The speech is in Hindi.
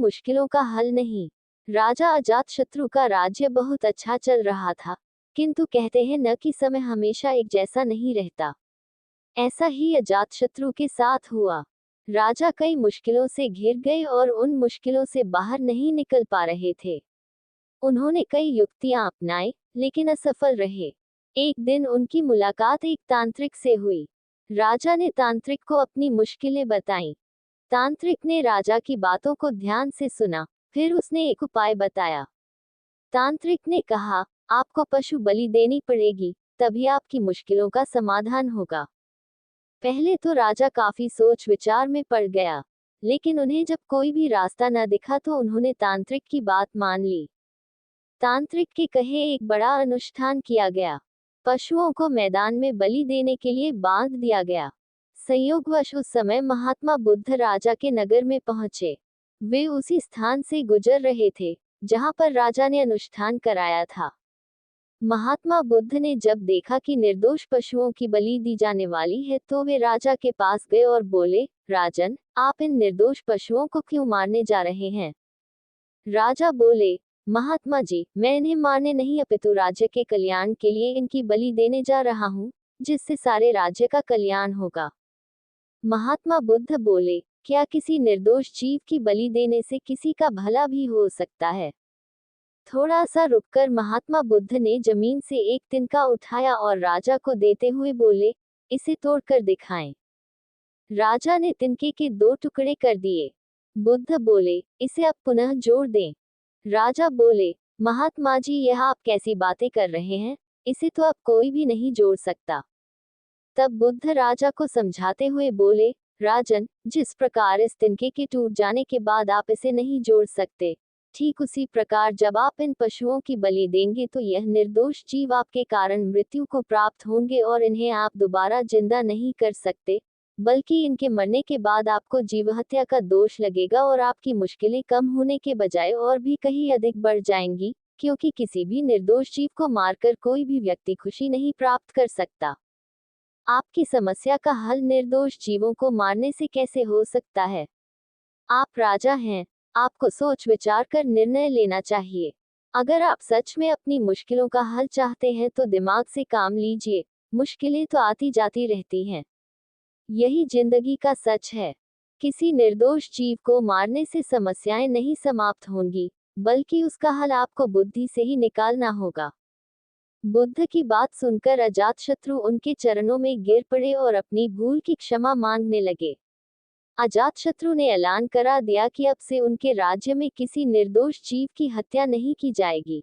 मुश्किलों का हल नहीं। राजा अजातशत्रु का राज्य बहुत अच्छा चल रहा था, किंतु कहते हैं न कि समय हमेशा एक जैसा नहीं रहता। ऐसा ही अजातशत्रु के साथ हुआ। राजा कई मुश्किलों से घिर गए और उन मुश्किलों से बाहर नहीं निकल पा रहे थे। उन्होंने कई युक्तियां अपनाई, लेकिन असफल रहे। एक दिन उनकी मुलाकात एक तांत्रिक से हुई। राजा ने तांत्रिक को अपनी मुश्किलें बताईं। तांत्रिक ने राजा की बातों को ध्यान से सुना, फिर उसने एक उपाय बताया। तांत्रिक ने कहा, आपको पशु बलि देनी पड़ेगी, तभी आपकी मुश्किलों का समाधान होगा। पहले तो राजा काफी सोच विचार में पड़ गया, लेकिन उन्हें जब कोई भी रास्ता न दिखा तो उन्होंने तांत्रिक की बात मान ली। तांत्रिक के कहे एक बड़ा अनुष्ठान किया गया। पशुओं को मैदान में बलि देने के लिए बांध दिया गया। संयोगवश उस समय महात्मा बुद्ध राजा के नगर में पहुंचे। वे उसी स्थान से गुजर रहे थे जहां पर राजा ने अनुष्ठान कराया था। महात्मा बुद्ध ने जब देखा कि निर्दोष पशुओं की बलि दी जाने वाली है तो वे राजा के पास गए और बोले, राजन, आप इन निर्दोष पशुओं को क्यों मारने जा रहे हैं? राजा बोले, महात्मा जी, मैं इन्हें मारने नहीं अपितु राज्य के कल्याण के लिए इनकी बलि देने जा रहा हूँ, जिससे सारे राज्य का कल्याण होगा। महात्मा बुद्ध बोले, क्या किसी निर्दोष जीव की बलि देने से किसी का भला भी हो सकता है? थोड़ा सा रुककर महात्मा बुद्ध ने जमीन से एक तिनका उठाया और राजा को देते हुए बोले, इसे तोड़कर दिखाएं। राजा ने तिनके के 2 टुकड़े कर दिए। बुद्ध बोले, इसे अब पुनः जोड़ दें। राजा बोले, महात्मा जी, यह आप कैसी बातें कर रहे हैं? इसे तो अब कोई भी नहीं जोड़ सकता। तब बुद्ध राजा को समझाते हुए बोले, राजन, जिस प्रकार इस तिनके के टूट जाने के बाद आप इसे नहीं जोड़ सकते, ठीक उसी प्रकार जब आप इन पशुओं की बलि देंगे तो यह निर्दोष जीव आपके कारण मृत्यु को प्राप्त होंगे और इन्हें आप दोबारा जिंदा नहीं कर सकते, बल्कि इनके मरने के बाद आपको जीवहत्या का दोष लगेगा और आपकी मुश्किलें कम होने के बजाय और भी कहीं अधिक बढ़ जाएंगी, क्योंकि किसी भी निर्दोष जीव को मारकर कोई भी व्यक्ति खुशी नहीं प्राप्त कर सकता। आपकी समस्या का हल निर्दोष जीवों को मारने से कैसे हो सकता है? आप राजा हैं, आपको सोच विचार कर निर्णय लेना चाहिए। अगर आप सच में अपनी मुश्किलों का हल चाहते हैं तो दिमाग से काम लीजिए, मुश्किलें तो आती जाती रहती हैं। यही जिंदगी का सच है। किसी निर्दोष जीव को मारने से समस्याएं नहीं समाप्त होंगी, बल्कि उसका हल आपको बुद्धि से ही निकालना होगा। बुद्ध की बात सुनकर अजातशत्रु उनके चरणों में गिर पड़े और अपनी भूल की क्षमा मांगने लगे। अजातशत्रु ने ऐलान करा दिया कि अब से उनके राज्य में किसी निर्दोष जीव की हत्या नहीं की जाएगी।